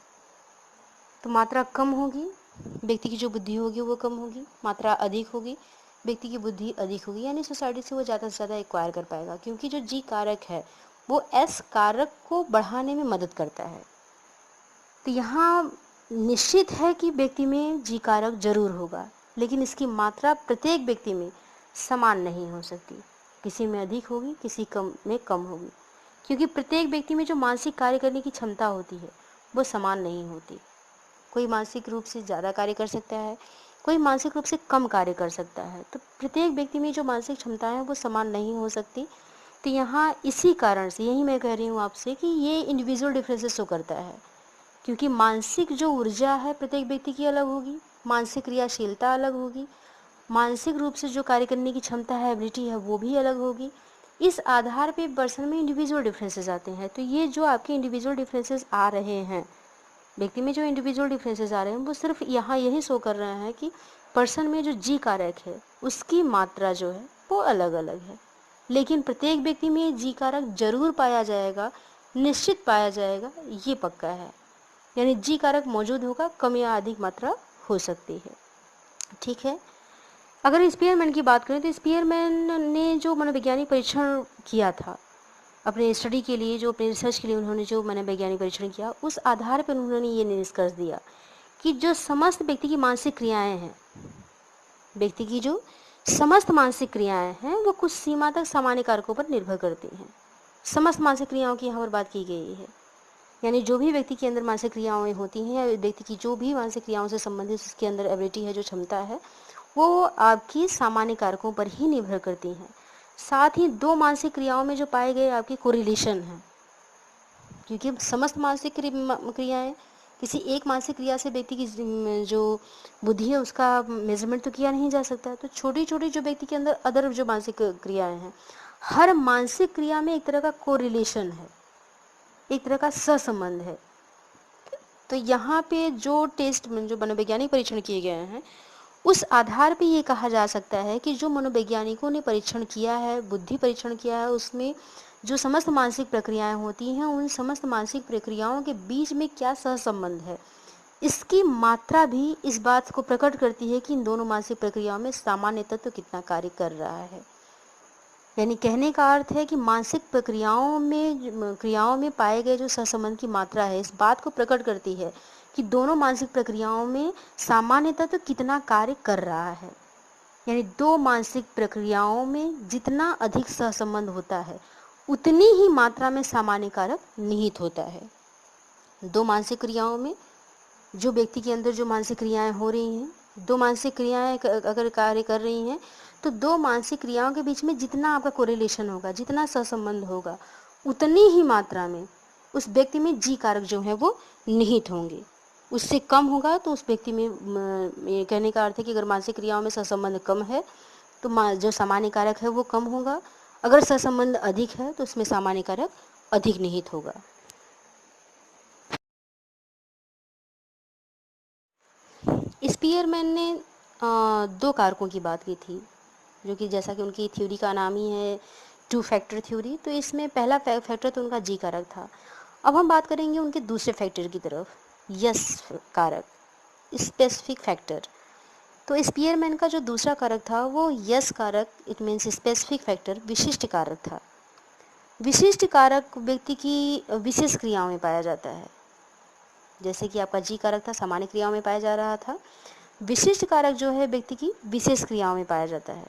तो मात्रा कम होगी, व्यक्ति की जो बुद्धि होगी वो कम होगी, मात्रा अधिक होगी, व्यक्ति की बुद्धि अधिक होगी। यानी सोसाइटी से वो ज़्यादा से ज़्यादा एक्वायर कर पाएगा, क्योंकि जो जी कारक है वो एस कारक को बढ़ाने में मदद करता है। तो यहाँ निश्चित है कि व्यक्ति में जी कारक जरूर होगा, लेकिन इसकी मात्रा प्रत्येक व्यक्ति में समान नहीं हो सकती, किसी में अधिक होगी, किसी कम में कम होगी, क्योंकि प्रत्येक व्यक्ति में जो मानसिक कार्य करने की क्षमता होती है वो समान नहीं होती। कोई मानसिक रूप से ज़्यादा कार्य कर सकता है, कोई मानसिक रूप से कम कार्य कर सकता है। तो प्रत्येक व्यक्ति में जो मानसिक क्षमताएं हैं वो समान नहीं हो सकती। तो यहाँ इसी कारण से यही मैं कह रही हूँ आपसे कि ये इंडिविजुअल डिफरेंसेस शो करता है, क्योंकि मानसिक जो ऊर्जा है प्रत्येक व्यक्ति की अलग होगी, मानसिक क्रियाशीलता अलग होगी, मानसिक रूप से जो कार्य करने की क्षमता है, एबिलिटी है, वो भी अलग होगी। इस आधार पे पर्सन में इंडिविजुअल डिफरेंसेस आते हैं। तो ये जो आपके इंडिविजुअल डिफरेंसेस आ रहे हैं, व्यक्ति में जो इंडिविजुअल डिफरेंसेस आ रहे हैं, वो सिर्फ यहाँ यही शो कर रहे हैं कि पर्सन में जो जी कारक है उसकी मात्रा जो है वो अलग अलग है, लेकिन प्रत्येक व्यक्ति में जी कारक जरूर पाया जाएगा, निश्चित पाया जाएगा, ये पक्का है। यानी जी कारक मौजूद होगा, कम या अधिक मात्रा हो सकती है। ठीक है, अगर स्पीयरमैन की बात करें तो स्पीयरमैन ने जो मनोवैज्ञानिक परीक्षण किया था अपने स्टडी के लिए, जो अपने रिसर्च के लिए उन्होंने जो मनोवैज्ञानिक परीक्षण किया, उस आधार पर उन्होंने ये निष्कर्ष दिया कि जो समस्त व्यक्ति की मानसिक क्रियाएं हैं, व्यक्ति की जो समस्त मानसिक क्रियाएं हैं वो कुछ सीमा तक सामान्य कारकों पर निर्भर करती हैं। समस्त मानसिक क्रियाओं की यहाँ पर बात की गई है, यानी जो भी व्यक्ति के अंदर मानसिक क्रियाएं होती हैं, या व्यक्ति की जो भी मानसिक क्रियाओं से संबंधित उसके अंदर एबिलिटी है, जो क्षमता है, वो आपकी सामान्य कारकों पर ही निर्भर करती हैं। साथ ही दो मानसिक क्रियाओं में जो पाए गए आपकी कोरिलेशन है, क्योंकि समस्त मानसिक क्रियाएं किसी एक मानसिक क्रिया से व्यक्ति की जो बुद्धि है उसका मेजरमेंट तो किया नहीं जा सकता। तो छोटी छोटी जो व्यक्ति के अंदर अदर जो मानसिक क्रियाएं हैं, हर मानसिक क्रिया में एक तरह का कोरिलेशन है, एक तरह का सहसंबंध है। तो यहाँ पे जो टेस्ट जो मनोवैज्ञानिक परीक्षण किए गए हैं, उस आधार पे ये कहा जा सकता है कि जो मनोवैज्ञानिकों ने परीक्षण किया है, बुद्धि परीक्षण किया है, उसमें जो समस्त मानसिक प्रक्रियाएं होती हैं, उन समस्त मानसिक प्रक्रियाओं के बीच में क्या सहसंबंध है, इसकी मात्रा भी इस बात को प्रकट करती है कि इन दोनों मानसिक प्रक्रियाओं में सामान्य तत्व कितना कार्य कर रहा है। यानी कहने का अर्थ है कि मानसिक क्रियाओं में पाए गए जो सहसंबंध की मात्रा है, इस बात को प्रकट करती है कि दोनों मानसिक प्रक्रियाओं में सामान्य तत्व कितना कार्य कर रहा है। यानी दो मानसिक प्रक्रियाओं में जितना अधिक सहसंबंध होता है, उतनी ही मात्रा में सामान्य कारक निहित होता है। दो मानसिक क्रियाओं में जो व्यक्ति के अंदर जो मानसिक क्रियाएं हो रही हैं, दो मानसिक क्रियाएं अगर कार्य कर रही हैं, तो दो मानसिक क्रियाओं के बीच में जितना आपका कोरिलेशन होगा, जितना सहसंबंध होगा, उतनी ही मात्रा में उस व्यक्ति में जी कारक जो है वो निहित होंगे। उससे कम होगा तो उस व्यक्ति में ये कहने का अर्थ है कि अगर मानसिक क्रियाओं में सहसंबंध कम है तो जो सामान्य कारक है वो कम होगा। अगर सहसंबंध अधिक है तो उसमें सामान्य कारक अधिक निहित होगा। स्पीयरमैन ने दो कारकों की बात की थी, जो कि जैसा कि उनकी थ्योरी का नाम ही है टू फैक्टर थ्योरी। तो इसमें पहला फैक्टर तो उनका जी कारक था। अब हम बात करेंगे उनके दूसरे फैक्टर की तरफ, यस कारक, स्पेसिफिक फैक्टर। तो स्पीयरमैन का जो दूसरा कारक था वो यस कारक, इट मीन्स स्पेसिफिक फैक्टर, विशिष्ट कारक था। विशिष्ट कारक व्यक्ति की विशेष क्रियाओं में पाया जाता है। जैसे कि आपका जी कारक था, सामान्य क्रियाओं में पाया जा रहा था। विशिष्ट कारक जो है व्यक्ति की विशेष क्रियाओं में पाया जाता है।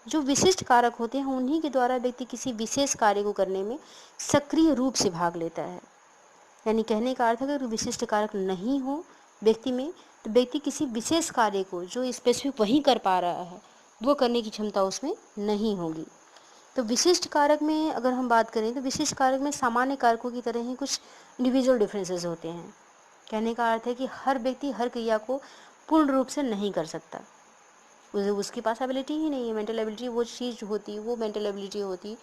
जो विशिष्ट कारक होते हैं उन्हीं के द्वारा व्यक्ति किसी विशेष कार्य को करने में सक्रिय रूप से भाग लेता है। यानी कहने का अर्थ है कि अगर विशिष्ट कारक नहीं हो व्यक्ति में, तो व्यक्ति किसी विशेष कार्य को जो स्पेसिफिक वही कर पा रहा है, वो करने की क्षमता उसमें नहीं होगी। तो विशिष्ट कारक में अगर हम बात करें तो विशिष्ट कारक में सामान्य कारकों की तरह ही कुछ इंडिविजुअल डिफरेंसेस होते हैं। कहने का अर्थ है कि हर व्यक्ति हर क्रिया को पूर्ण रूप से नहीं कर सकता, उसके पास एबिलिटी ही नहीं है। मेंटल एबिलिटी वो चीज़ होती, वो मेंटल एबिलिटी होती,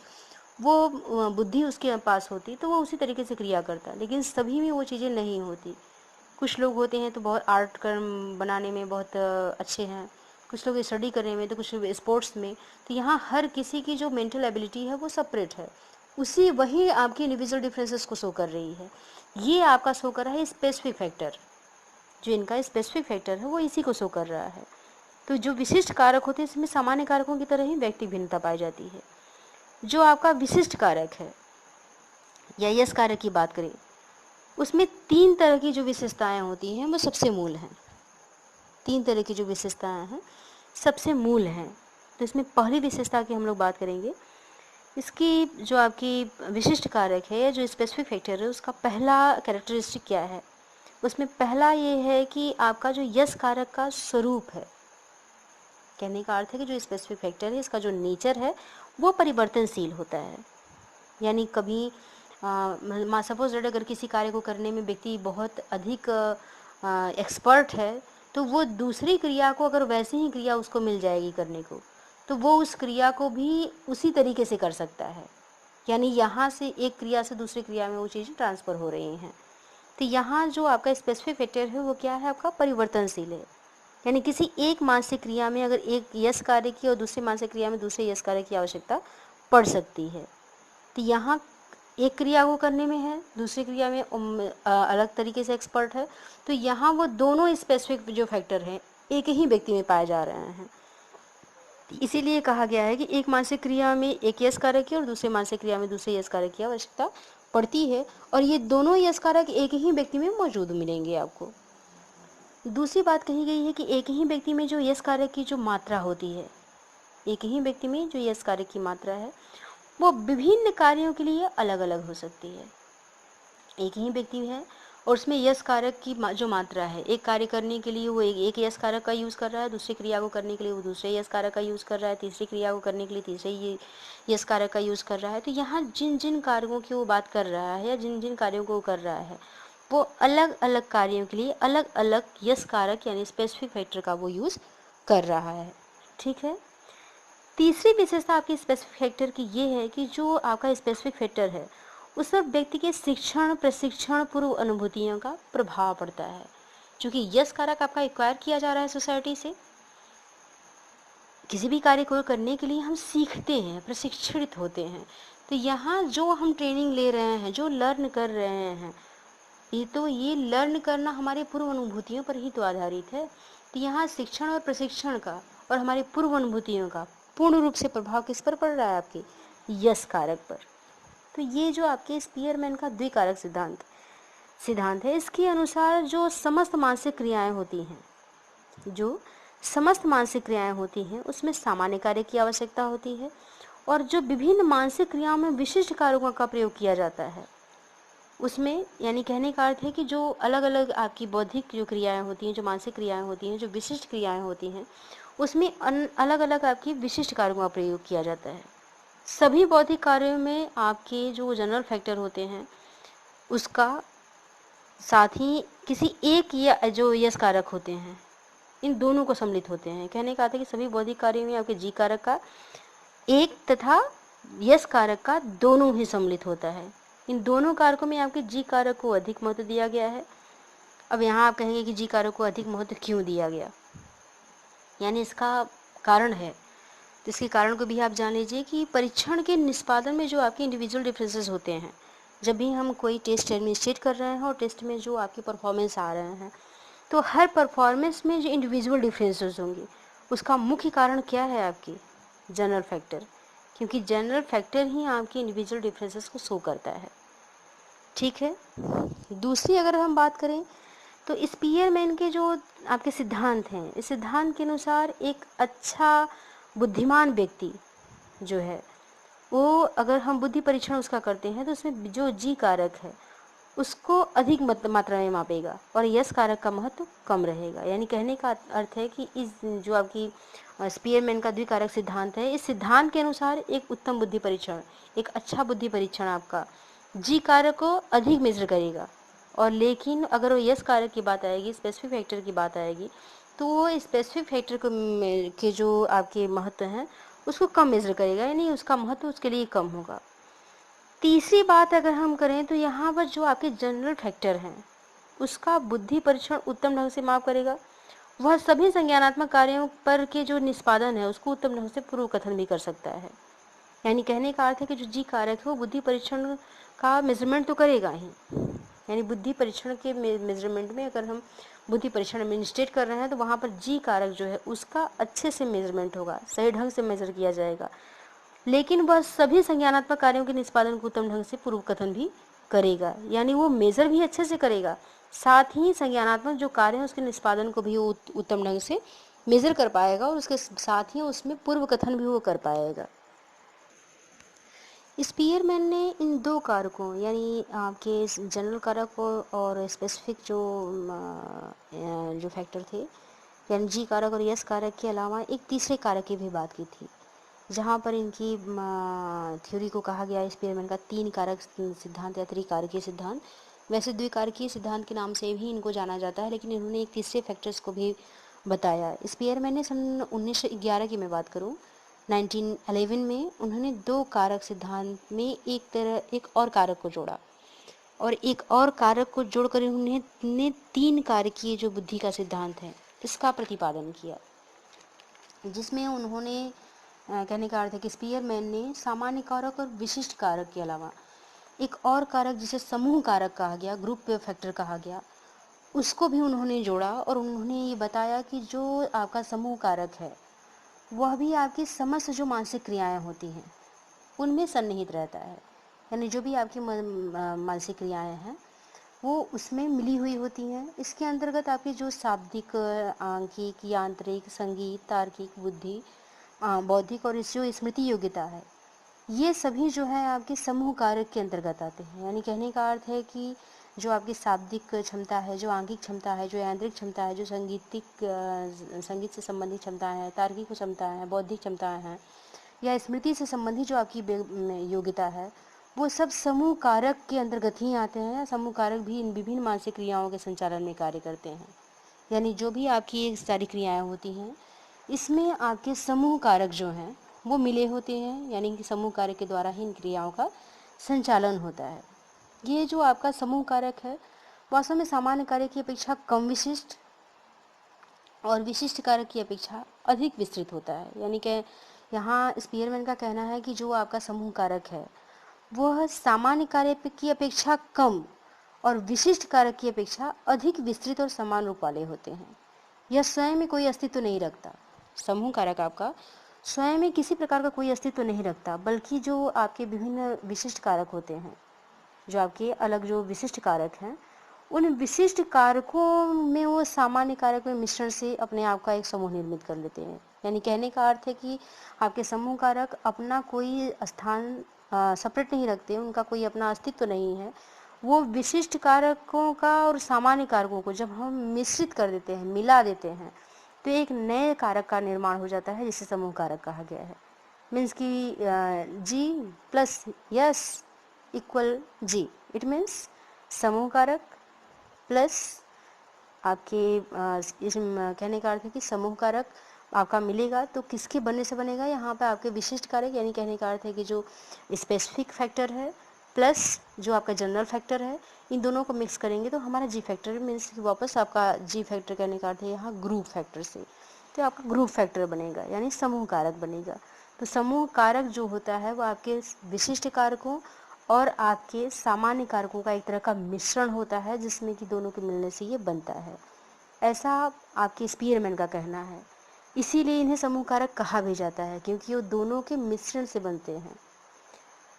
वो बुद्धि उसके पास होती तो वो उसी तरीके से क्रिया करता, लेकिन सभी में वो चीज़ें नहीं होती। कुछ लोग होते हैं तो बहुत आर्ट बनाने में बहुत अच्छे हैं, कुछ लोग स्टडी करने में, तो कुछ लोग स्पोर्ट्स में। तो यहाँ हर किसी की जो मेंटल एबिलिटी है वो सेपरेट है, उसी वही आपके इंडिविजुअल डिफरेंसेस को शो कर रही है। ये आपका शो कर रहा है स्पेसिफिक फैक्टर, जो इनका स्पेसिफिक फैक्टर है वो इसी को शो कर रहा है। तो जो विशिष्ट कारक होते हैं इसमें सामान्य कारकों की तरह ही व्यक्ति भिन्नता पाई जाती है। जो आपका विशिष्ट कारक है या यस कारक की बात करें, उसमें तीन तरह की जो विशेषताएं होती हैं वो सबसे मूल हैं। तीन तरह की जो विशेषताएं हैं सबसे मूल हैं। तो इसमें पहली विशेषता की हम लोग बात करेंगे। इसकी जो आपकी विशिष्ट कारक है या जो स्पेसिफिक फैक्टर है, उसका पहला कैरेक्टरिस्टिक क्या है, उसमें पहला ये है कि आपका जो यस कारक का स्वरूप है। कहने का अर्थ है कि जो स्पेसिफिक फैक्टर है इसका जो नेचर है वो परिवर्तनशील होता है। यानी कभी सपोज दैट अगर किसी कार्य को करने में व्यक्ति बहुत अधिक एक्सपर्ट है, तो वो दूसरी क्रिया को अगर वैसे ही क्रिया उसको मिल जाएगी करने को, तो वो उस क्रिया को भी उसी तरीके से कर सकता है। यानी यहाँ से एक क्रिया से दूसरी क्रिया में वो चीज़ें ट्रांसफ़र हो रही हैं। तो यहाँ जो आपका स्पेसिफिक फैक्टर है वो क्या है, आपका परिवर्तनशील है। यानी किसी एक मानसिक क्रिया में अगर एक यस कार्य की और दूसरी मानसिक क्रिया में दूसरे यस कार्य की आवश्यकता पड़ सकती है। तो यहाँ एक क्रिया को करने में है, दूसरी क्रिया में अलग तरीके से एक्सपर्ट है, तो यहाँ वो दोनों स्पेसिफिक जो फैक्टर हैं एक ही व्यक्ति में पाए जा रहे हैं। इसीलिए कहा गया है कि एक मानसिक क्रिया में एक यस कारक की और दूसरे मानसिक क्रिया में दूसरे यस कारक की आवश्यकता पड़ती है, और ये दोनों यस कारक एक ही व्यक्ति में मौजूद मिलेंगे आपको। दूसरी बात कही गई है कि एक ही व्यक्ति में जो यस कारक की जो मात्रा होती है, एक ही व्यक्ति में जो यस कारक की मात्रा है वो विभिन्न कार्यों के लिए अलग अलग हो सकती है। एक ही व्यक्ति है और उसमें यस कारक की जो मात्रा है, एक कार्य करने के लिए वो एक यस कारक का यूज़ कर रहा है, दूसरी क्रिया को करने के लिए वो दूसरे यस कारक का यूज़ कर रहा है, तीसरी क्रिया को करने के लिए तीसरे यस कारक का यूज़ कर रहा है। तो यहाँ जिन जिन कार्यों की वो बात कर रहा है या जिन जिन कार्यों को वो कर रहा है, वो अलग अलग कार्यों के लिए अलग अलग यस कारक यानी स्पेसिफिक फैक्टर का वो यूज़ कर रहा है। ठीक है। तीसरी विशेषता आपकी स्पेसिफिक फैक्टर की ये है कि जो आपका स्पेसिफिक फैक्टर है उस पर व्यक्ति के शिक्षण, प्रशिक्षण, पूर्व अनुभूतियों का प्रभाव पड़ता है। क्योंकि यस कारक आपका एक्वायर किया जा रहा है सोसाइटी से, किसी भी कार्य को करने के लिए हम सीखते हैं, प्रशिक्षित होते हैं। तो यहाँ जो हम ट्रेनिंग ले रहे हैं, जो लर्न कर रहे हैं, ये लर्न करना हमारे पूर्व अनुभूतियों पर ही तो आधारित है। तो यहाँ शिक्षण और प्रशिक्षण का और हमारी पूर्व अनुभूतियों का पूर्ण रूप से प्रभाव किस पर पड़ रहा है? आपके यस कारक पर। तो ये जो आपके स्पीयरमैन का द्विकारक सिद्धांत है, इसके अनुसार जो समस्त मानसिक क्रियाएं होती हैं उसमें सामान्य कार्य की आवश्यकता होती है, और जो विभिन्न मानसिक क्रियाओं में विशिष्ट कारकों का प्रयोग किया जाता है उसमें, यानी कहने का अर्थ है कि जो अलग अलग आपकी बौद्धिक जो क्रियाएं होती हैं, जो मानसिक क्रियाएं होती हैं, जो विशिष्ट क्रियाएं होती हैं, उसमें अलग अलग आपकी विशिष्ट कारकों का प्रयोग किया जाता है। सभी बौद्धिक कार्यों में आपके जो जनरल फैक्टर होते हैं उसका साथ ही किसी एक या जो यस कारक होते हैं, इन दोनों को सम्मिलित होते हैं। कहने का अर्थ है कि सभी बौद्धिक कार्यों में आपके जी कारक का एक तथा यस कारक का दोनों ही सम्मिलित होता है। इन दोनों कारकों में आपके जी कारक को अधिक महत्व दिया गया है। अब यहाँ आप कहेंगे कि जी कारक को अधिक महत्व क्यों दिया गया, यानी इसका कारण है। तो इसके कारण को भी आप जान लीजिए कि परीक्षण के निष्पादन में जो आपके इंडिविजुअल डिफरेंसेस होते हैं, जब भी हम कोई टेस्ट एडमिनिस्ट्रेट कर रहे हैं और टेस्ट में जो आपके परफॉर्मेंस आ रहे हैं, तो हर परफॉर्मेंस में जो इंडिविजुअल डिफरेंसेस होंगे उसका मुख्य कारण क्या है? आपकी जनरल फैक्टर, क्योंकि जनरल फैक्टर ही आपके इंडिविजुअल डिफरेंसेस को शो करता है। ठीक है। दूसरी अगर हम बात करें तो स्पीयरमैन के जो आपके सिद्धांत हैं, इस सिद्धांत के अनुसार एक अच्छा बुद्धिमान व्यक्ति जो है वो, अगर हम बुद्धि परीक्षण उसका करते हैं तो उसमें जो जी कारक है उसको अधिक मात्रा में मापेगा और यस कारक का महत्व कम रहेगा। यानी कहने का अर्थ है कि इस जो आपकी स्पीयरमैन का द्विकारक सिद्धांत है, इस सिद्धांत के अनुसार एक उत्तम बुद्धि परीक्षण, एक अच्छा बुद्धि परीक्षण आपका जी कारक को अधिक मेजर करेगा, और लेकिन अगर वो यस कारक की बात आएगी, स्पेसिफिक फैक्टर की बात आएगी, तो वो स्पेसिफिक फैक्टर के जो आपके महत्व हैं उसको कम मेजर करेगा, यानी उसका महत्व उसके लिए कम होगा। तीसरी बात अगर हम करें तो यहाँ पर जो आपके जनरल फैक्टर हैं उसका बुद्धि परीक्षण उत्तम ढंग से माप करेगा। वह सभी संज्ञानात्मक कार्यों पर के जो निष्पादन है उसको उत्तम ढंग से पूर्व कथन भी कर सकता है। यानी कहने का अर्थ है कि जो जी कारक है वो बुद्धि परीक्षण का मेजरमेंट तो करेगा ही, यानी बुद्धि परीक्षण के मेजरमेंट में अगर हम बुद्धि परीक्षण एडमिनिस्ट्रेट कर रहे हैं तो वहाँ पर जी कारक जो है उसका अच्छे से मेजरमेंट होगा, सही ढंग से मेजर किया जाएगा, लेकिन वह सभी संज्ञानात्मक कार्यों के निष्पादन को उत्तम ढंग से पूर्व कथन भी करेगा। यानी वो मेजर भी अच्छे से करेगा, साथ ही संज्ञानात्मक जो कार्य है उसके निष्पादन को भी वो उत्तम ढंग से मेजर कर पाएगा, और उसके साथ ही उसमें पूर्व कथन भी वो कर पाएगा। स्पीयरमैन ने इन दो कारकों यानी आपके जनरल कारक और स्पेसिफिक जो फैक्टर थे यानी जी कारक और यस कारक के अलावा एक तीसरे कारक की भी बात की थी, जहाँ पर इनकी थ्योरी को कहा गया स्पीयरमैन का तीन कारक सिद्धांत या त्रिकारकीय सिद्धांत। वैसे द्विकारकीय सिद्धांत के नाम से भी इनको जाना जाता है, लेकिन इन्होंने एक तीसरे फैक्टर्स को भी बताया। स्पीयरमैन ने सन 1911 की मैं बात करूँ, 1911 में उन्होंने दो कारक सिद्धांत में एक और कारक को जोड़ा, और एक और कारक को जोड़कर उन्होंने तीन कारकीय जो बुद्धि का सिद्धांत है इसका प्रतिपादन किया, जिसमें उन्होंने कहने का अर्थ है कि स्पीयरमैन ने सामान्य कारक और विशिष्ट कारक के अलावा एक और कारक जिसे समूह कारक कहा गया, ग्रुप फैक्टर कहा गया, उसको भी उन्होंने जोड़ा, और उन्होंने ये बताया कि जो आपका समूह कारक है वह भी आपकी समस्त जो मानसिक क्रियाएं होती हैं उनमें सन्निहित रहता है। यानी जो भी आपकी मानसिक क्रियाएं हैं वो उसमें मिली हुई होती हैं। इसके अंतर्गत आपकी जो शाब्दिक, आंकिक, यांत्रिक, संगीत, तार्किक, बुद्धि, बौद्धिक और जो स्मृति योग्यता है, ये सभी जो है आपके समूह कारक के अंतर्गत आते हैं। यानी कहने का अर्थ है कि जो आपकी शाब्दिक क्षमता है, जो आंगिक क्षमता है, जो यांत्रिक क्षमता है, जो संगीत से संबंधित क्षमता है, तार्किक क्षमता है, बौद्धिक क्षमता है, या स्मृति से संबंधित जो आपकी योग्यता है, वो सब समूह कारक के अंतर्गत ही आते हैं। समूह कारक भी इन विभिन्न मानसिक क्रियाओं के संचालन में कार्य करते हैं। यानी जो भी आपकी ये सारी क्रियाएं होती हैं, इसमें आपके समूह कारक जो हैं वो मिले होते हैं, यानी कि समूह कारक के द्वारा ही इन क्रियाओं का संचालन होता है। ये जो आपका समूह कारक है वास्तव में सामान्य कारक की अपेक्षा कम विशिष्ट और विशिष्ट कारक की अपेक्षा अधिक विस्तृत होता है। यानी कि यहाँ स्पीयरमैन का कहना है कि जो आपका समूह कारक है वह सामान्य कारक की अपेक्षा कम और विशिष्ट कारक की अपेक्षा अधिक विस्तृत और समान रूप वाले होते हैं। यह स्वयं में कोई अस्तित्व नहीं रखता। समूह कारक आपका स्वयं में किसी प्रकार का कोई अस्तित्व नहीं रखता, बल्कि जो आपके विभिन्न विशिष्ट कारक होते हैं, जो आपके अलग जो विशिष्ट कारक हैं, उन विशिष्ट कारकों में वो सामान्य कारक में मिश्रण से अपने आप का एक समूह निर्मित कर लेते हैं। यानी कहने का अर्थ है कि आपके समूह कारक अपना कोई स्थान सेपरेट नहीं रखते, उनका कोई अपना अस्तित्व नहीं है। वो विशिष्ट कारकों का और सामान्य कारकों को जब हम मिश्रित कर देते हैं, मिला देते हैं, तो एक नए कारक का निर्माण हो जाता है जिसे समूह कारक कहा गया है। मीन्स कि G plus S equal G, it means समूह कारक प्लस आपके कहने का अर्थ है कि समूह कारक आपका मिलेगा तो किसके बनने से बनेगा, यहाँ पे आपके विशिष्ट कारक, यानी कहने का अर्थ है कि जो स्पेसिफिक फैक्टर है प्लस जो आपका जनरल फैक्टर है, इन दोनों को मिक्स करेंगे तो हमारा जी फैक्टर मीन्स कि वापस आपका जी फैक्टर कहने का अर्थ है यहाँ ग्रुप फैक्टर से, तो आपका ग्रुप फैक्टर बनेगा यानी समूह कारक बनेगा। तो समूह कारक जो होता है वो आपके विशिष्ट कारकों और आपके सामान्य कारकों का एक तरह का मिश्रण होता है, जिसमें कि दोनों के मिलने से ये बनता है। ऐसा आपके स्पीयरमैन का कहना है। इसीलिए इन्हें समूह कारक कहा भी जाता है, क्योंकि वो दोनों के मिश्रण से बनते हैं।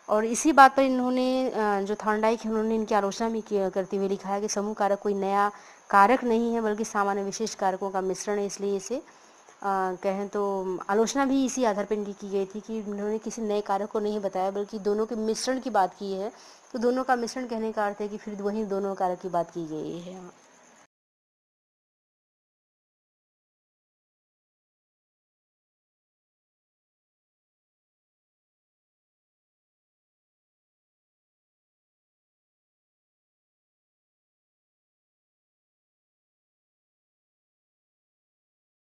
और इसी बात पर इन्होंने जो थॉर्नडाइक है उन्होंने इनकी आलोचना भी करते हुए लिखा है कि समूह कारक कोई नया कारक नहीं है बल्कि सामान्य विशिष्ट कारकों का मिश्रण है। इसलिए इसे कहें तो आलोचना भी इसी आधार पर इनकी की गई थी कि इन्होंने किसी नए कारक को नहीं बताया बल्कि दोनों के मिश्रण की बात की है। तो दोनों का मिश्रण कहने का अर्थ है कि फिर वही दोनों कारक की बात की गई है यहाँ।